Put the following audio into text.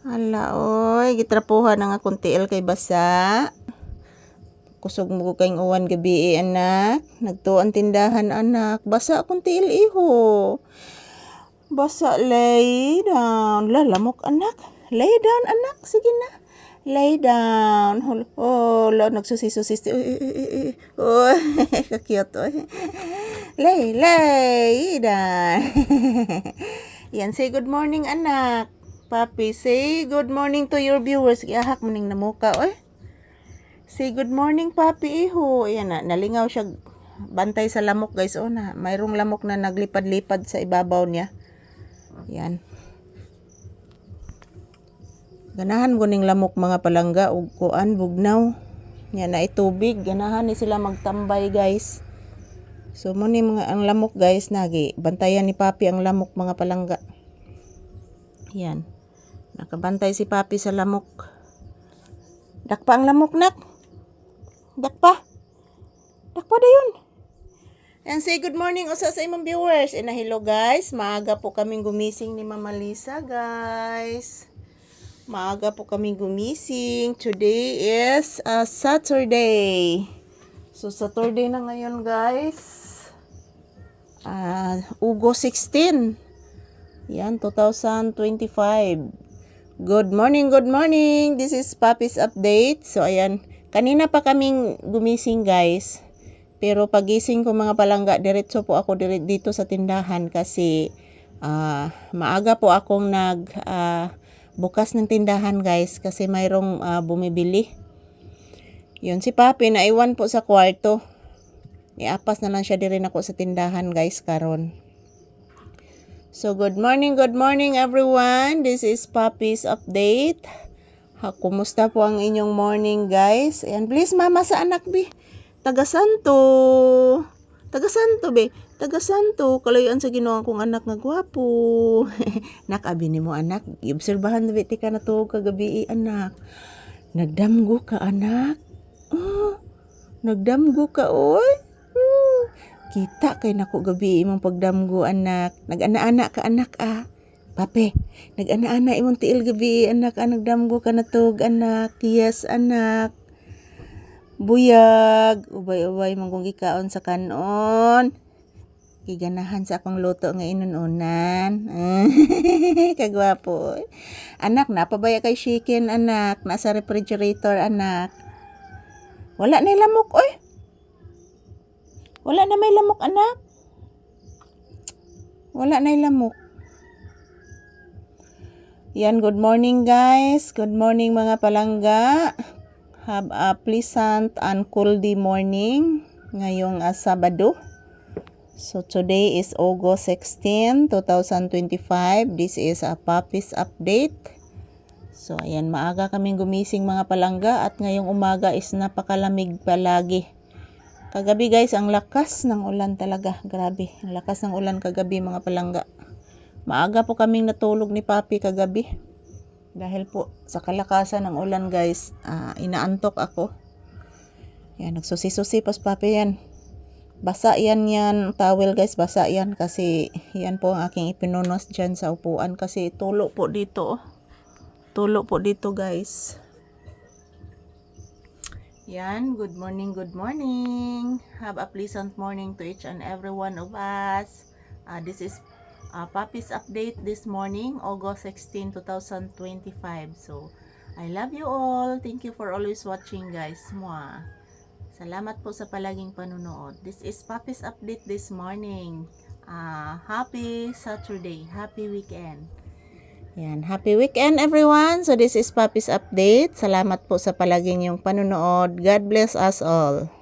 Hala, oy, gitrapuhan na nga akong tiil kay basa. Kusog mo ko kayong uwan gabi anak. Nagtuan tindahan anak. Basa akong tiil iho. Basa, lay down. Lalamok anak. Lay down anak. Sige na. Lay down. Oh, nagsusi-susi. Oh, kakiyot oy. Lay down. Yan, say good morning anak. Papi, say good morning to your viewers. Iahak mo ning namuka, oy. Say good morning, Papi, iho. Ayan na, nalingaw siya. Bantay sa lamok, guys. O na, mayroong lamok na naglipad-lipad sa ibabaw niya. Yan. Ganahan ko ning lamok mga palangga. Ug kuan, bugnaw. Yan na, itubig. Ganahan ni sila magtambay, guys. So, muni mga ang lamok, guys. Nagi, bantayan ni Papi ang lamok mga palangga. Yan. Nakabantay si Papi sa lamok. Dakpa ang lamok, nak. Dakpa dayon. And say good morning usa sa imong viewers. And hello guys, maaga po kaming gumising ni Mama Lisa, guys. Maaga po kaming gumising. Today is Saturday. So Saturday na ngayon, guys. August 16. Yan, 2025. Good morning. This is Papi's update. So ayan, kanina pa kaming gumising, guys. Pero pagising ko mga palangga, diretso po ako dito sa tindahan kasi maaga po akong bukas ng tindahan, guys, kasi mayroong bumibili. Yun, si Papi naiwan po sa kwarto. Iapas na lang siya rin ako sa tindahan, guys, karon. So, good morning everyone. This is Papi's update. Kumusta po ang inyong morning, guys? And please, mama sa anak, be. Taga-santo, be. Taga-santo. Kalayaan sa ginawa kong anak nga gwapo. Nakabi ni mo, anak. Iobserbahan na biti ka na to kagabi, anak. Nagdamgo ka, anak. Oh, nagdamgo ka, oy. Kita kay nako gabi imong pagdamgo, anak. Nag-ana-ana ka, anak, Pape, nag-ana-ana imong tiil gabi, anak, nagdamgo ka na tog, anak. Yes, anak. Buyag. Ubay-ubay mong kung gikaon sa kanon. Giganahan sa akong luto nga inununan. Kagwapo. Anak, napabaya kay chicken, anak. Nasa refrigerator, anak. Wala na lamok, oy. Wala na may lamok, anak. Wala na lamok. Yan, good morning, guys. Good morning mga palangga. Have a pleasant and cool day morning ngayong Sabado. So today is August 16, 2025. This is a Papi's update. So ayan, maaga kaming gumising mga palangga at ngayong umaga is napakalamig palagi. Kagabi, guys, ang lakas ng ulan talaga. Grabe, ang lakas ng ulan kagabi mga palangga. Maaga po kaming natulog ni Papi kagabi. Dahil po sa kalakasan ng ulan, guys, inaantok ako. Yan, nagsusi-susi pas Papi yan. Basa yan towel, guys, basa yan. Kasi yan po ang aking ipinunos dyan sa upuan. Kasi tulo po dito. Tulo po dito, guys. Yan, good morning. Have a pleasant morning to each and every one of us. This is Papi's update this morning, August 16, 2025. So, I love you all. Thank you for always watching, guys. Mwah. Salamat po sa palaging panunood. This is Papi's update this morning. Happy Saturday. Happy weekend. Yan, happy weekend everyone. So this is Papi's update. Salamat po sa palaging yung panunood. God bless us all.